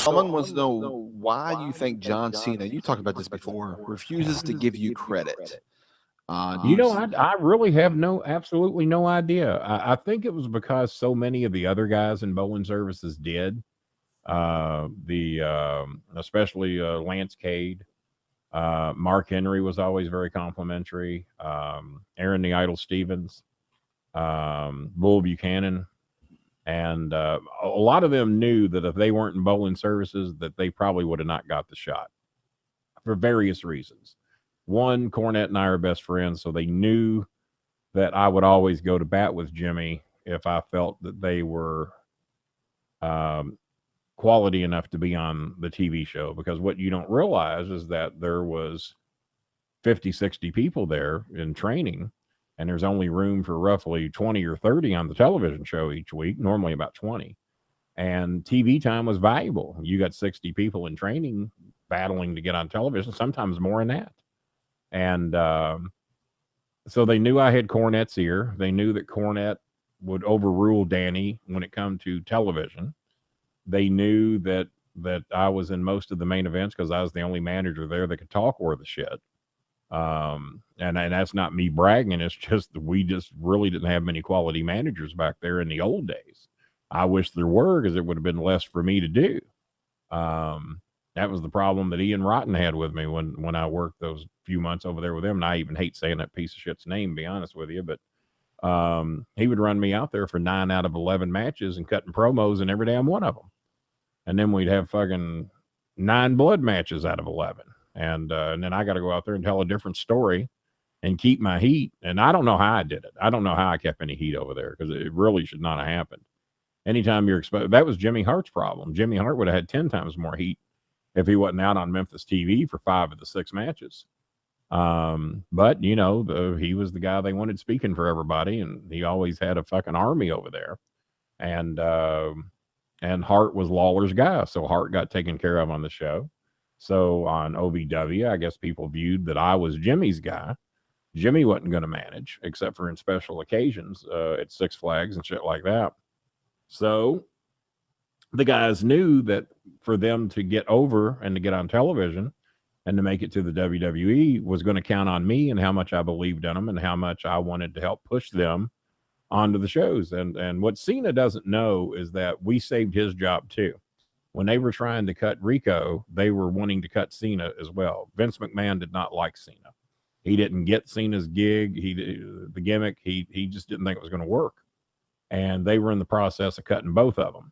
Someone wants to know why you think John Cena, you talked about this before, refuses to give you credit. Do You you? know, I really have absolutely no idea. I think it was because so many of the other guys in Bolin Services did. Especially Lance Cade. Mark Henry was always very complimentary. Aaron the Idol Stevens, Bull Buchanan, and a lot of them knew that if they weren't in Bolin Services, that they probably would have not got the shot for various reasons. One, Cornette and I are best friends, so they knew that I would always go to bat with Jimmy if I felt that they were um, quality enough to be on the TV show. Because what you don't realize is that there was 50, 60 people there in training, and there's only room for roughly 20 or 30 on the television show each week, normally about 20. And TV time was valuable. You got 60 people in training battling to get on television, sometimes more than that. And so they knew I had Cornette's ear. They knew that Cornette would overrule Danny when it come to television. They knew that I was in most of the main events because I was the only manager there that could talk worth of shit. And that's not me bragging. It's just that we just really didn't have many quality managers back there in the old days. I wish there were, because it would have been less for me to do. That was the problem that Ian Rotten had with me when I worked those few months over there with him. And I even hate saying that piece of shit's name, to be honest with you, but he would run me out there for 9 out of 11 matches and cutting promos in every damn one of them. And then we'd have fucking 9 blood matches out of 11. And then I got to go out there and tell a different story and keep my heat. And I don't know how I did it. I don't know how I kept any heat over there, because it really should not have happened. Anytime you're exposed, that was Jimmy Hart's problem. Jimmy Hart would have had 10 times more heat if he wasn't out on Memphis TV for 5 of the 6 matches. But you know, he was the guy they wanted speaking for everybody, and he always had a fucking army over there. And Hart was Lawler's guy, so Hart got taken care of on the show. So on OVW, I guess people viewed that I was Jimmy's guy. Jimmy wasn't going to manage except for in special occasions at Six Flags and shit like that. So the guys knew that for them to get over and to get on television and to make it to the WWE was going to count on me and how much I believed in them and how much I wanted to help push them onto the shows. And what Cena doesn't know is that we saved his job too. When they were trying to cut Rico, they were wanting to cut Cena as well. Vince McMahon did not like Cena. He didn't get Cena's gig. The gimmick. He just didn't think it was going to work. And they were in the process of cutting both of them.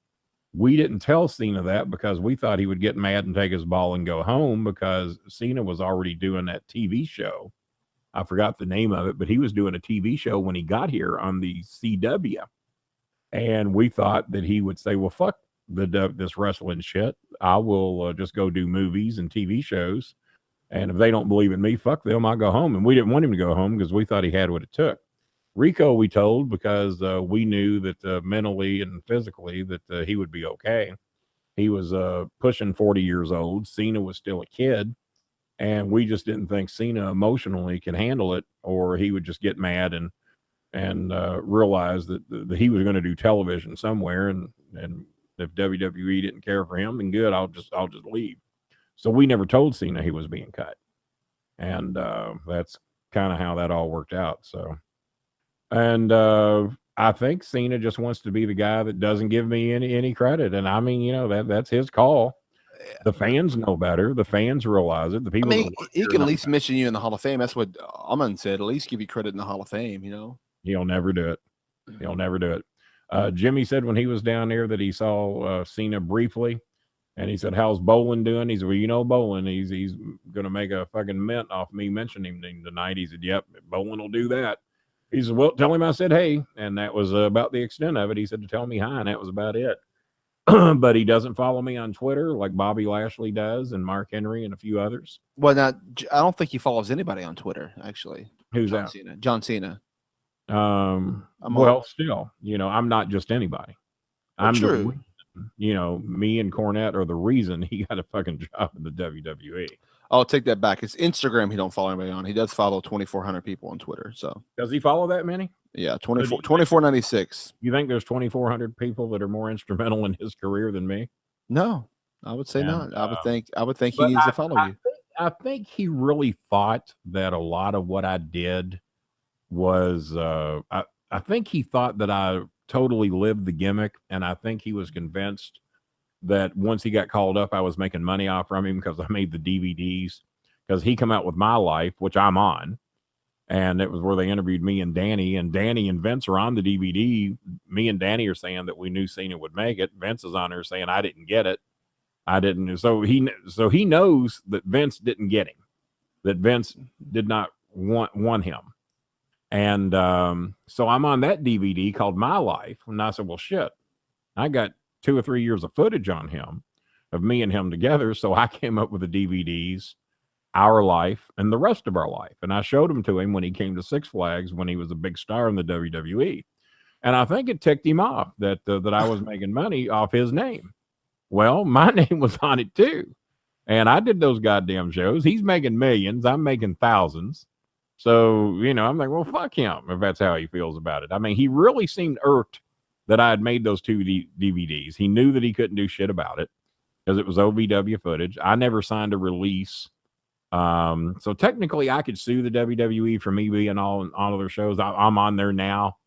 We didn't tell Cena that because we thought he would get mad and take his ball and go home, because Cena was already doing that TV show. I forgot the name of it, but he was doing a TV show when he got here on the CW. And we thought that he would say, well, fuck this wrestling shit. I will just go do movies and TV shows. And if they don't believe in me, fuck them. I'll go home. And we didn't want him to go home because we thought he had what it took. Rico, we told, because we knew that mentally and physically that he would be okay. He was pushing 40 years old. Cena was still a kid. And we just didn't think Cena emotionally could handle it, or he would just get mad and realize that he was going to do television somewhere. And if WWE didn't care for him, then good, I'll just leave. So we never told Cena he was being cut. And that's kind of how that all worked out. So. And I think Cena just wants to be the guy that doesn't give me any credit. And I mean, you know, that's his call. The fans know better. The fans realize it. The people. I mean, he can at least mention you in the Hall of Fame. That's what Aman said. At least give you credit in the Hall of Fame. You know, he'll never do it. He'll never do it. Jimmy said when he was down there that he saw Cena briefly, and he said, "How's Bolin doing?" He said, "Well, you know, Bolin, he's going to make a fucking mint off me mentioning him tonight." He said, "Yep, Bolin will do that." He said, "Well, tell him I said hey," and that was about the extent of it. He said to tell me hi, and that was about it. But he doesn't follow me on Twitter like Bobby Lashley does and Mark Henry and a few others. Well, now, I don't think he follows anybody on Twitter, actually. Who's John that? Cena. John Cena. Well, still, you know, I'm not just anybody. I'm true. You know, me and Cornette are the reason he got a fucking job in the WWE. I'll take that back. It's Instagram he don't follow anybody on. He does follow 2,400 people on Twitter. So does he follow that many? Yeah, 2496. You think there's 2,400 people that are more instrumental in his career than me? No, I would say And not. I would think he but needs to follow you. I think he really thought that a lot of what I did was I think he thought that I totally lived the gimmick, and I think he was convinced that once he got called up, I was making money off from him because I made the DVDs. Because he come out with My Life, which I'm on, and it was where they interviewed me and Danny and Vince are on the DVD. Me and Danny are saying that we knew Cena would make it. Vince is on there saying I didn't get it. I didn't. So he knows that Vince didn't get him. That Vince did not want him. And so I'm on that DVD called My Life, and I said, well, shit, I got 2 or 3 years of footage on him, of me and him together. So I came up with the DVDs, Our Life and the Rest of Our Life. And I showed them to him when he came to Six Flags when he was a big star in the WWE. And I think it ticked him off that I was making money off his name. Well, my name was on it too. And I did those goddamn shows. He's making millions. I'm making thousands. So, I'm like, well, fuck him if that's how he feels about it. I mean, he really seemed irked that I had made those 2 DVDs. He knew that he couldn't do shit about it because it was OVW footage. I never signed a release. So technically I could sue the WWE for me being on all of their shows. I'm on there now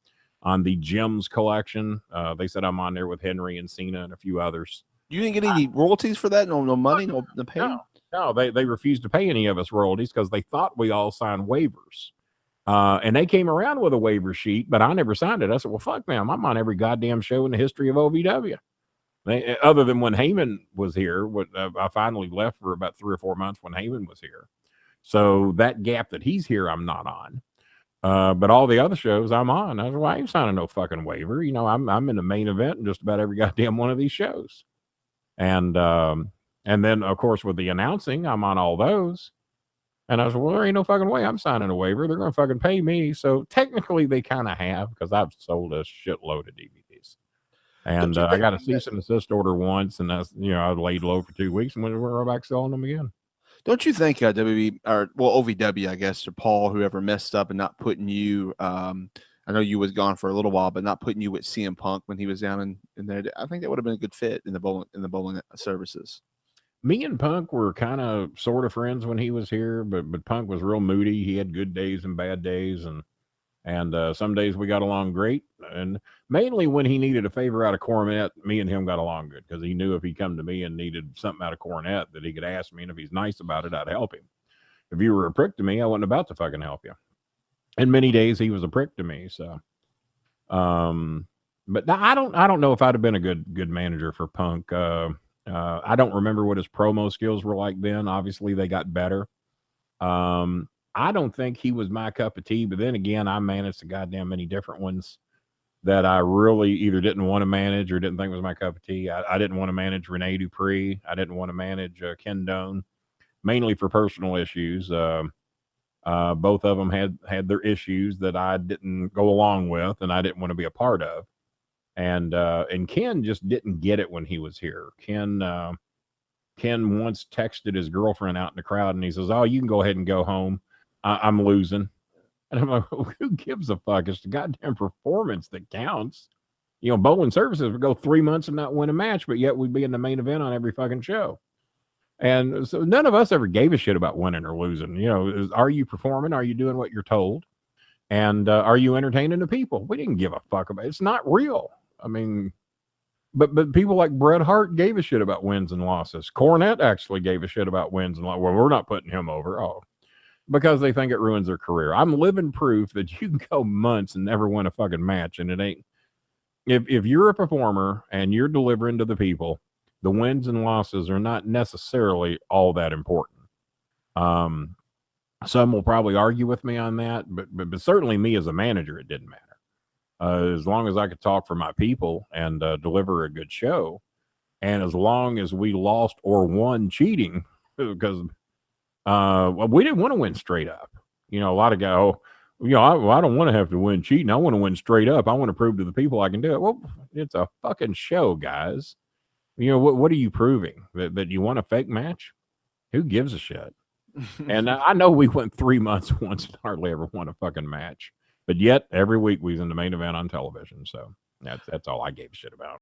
on the Gems collection. They said I'm on there with Henry and Cena and a few others. You didn't get any royalties for that? No money, no pay? No, they refused to pay any of us royalties because they thought we all signed waivers. And they came around with a waiver sheet, but I never signed it. I said, well, fuck, man, I'm on every goddamn show in the history of OVW. Other than when Heyman was here, I finally left for about 3 or 4 months when Heyman was here. So that gap that he's here, I'm not on. But all the other shows I'm on. I was like, well, I ain't signing no fucking waiver. I'm in the main event in just about every goddamn one of these shows. And then, of course, with the announcing, I'm on all those. And I was like, well, there ain't no fucking way I'm signing a waiver. They're going to fucking pay me. So technically, they kind of have because I've sold a shitload of DVDs. And I got a cease and desist order once, and that's I laid low for 2 weeks, and we're back selling them again. Don't you think WWE or OVW, I guess, or Paul, whoever messed up and not putting you? I know you was gone for a little while, but not putting you with CM Punk when he was down in there. I think that would have been a good fit in the Bolin services. Me and Punk were kind of sort of friends when he was here, but Punk was real moody. He had good days and bad days, and some days we got along great. And mainly when he needed a favor out of Cornette, me and him got along good because he knew if he come to me and needed something out of Cornette that he could ask me, and if he's nice about it, I'd help him. If you were a prick to me, I wasn't about to fucking help you. And many days he was a prick to me. So, but I don't know if I'd have been a good manager for Punk. I don't remember what his promo skills were like then. Obviously, they got better. I don't think he was my cup of tea, but then again, I managed a goddamn many different ones that I really either didn't want to manage or didn't think was my cup of tea. I didn't want to manage Rene Dupree. I didn't want to manage Ken Doane, mainly for personal issues. Both of them had their issues that I didn't go along with, and I didn't want to be a part of. And Ken just didn't get it when he was here. Ken once texted his girlfriend out in the crowd, and he says, "Oh, you can go ahead and go home. I'm losing." And I'm like, who gives a fuck? It's the goddamn performance that counts. Bolin Services would go 3 months and not win a match, but yet we'd be in the main event on every fucking show. And so none of us ever gave a shit about winning or losing. Are you performing? Are you doing what you're told? And are you entertaining the people? We didn't give a fuck about it. It's not real. I mean, but people like Bret Hart gave a shit about wins and losses. Cornette actually gave a shit about wins and losses. Well, we're not putting him over. Oh, because they think it ruins their career. I'm living proof that you can go months and never win a fucking match, and it ain't. If you're a performer and you're delivering to the people, the wins and losses are not necessarily all that important. Some will probably argue with me on that, but certainly me as a manager, it didn't matter. As long as I could talk for my people and deliver a good show, and as long as we lost or won cheating, because we didn't want to win straight up. A lot of guys, I don't want to have to win cheating. I want to win straight up. I want to prove to the people I can do it. Well, it's a fucking show, guys. What are you proving? That you want a fake match? Who gives a shit? And I know we went 3 months once and hardly ever won a fucking match. But yet, every week we was in the main event on television. So that's all I gave a shit about.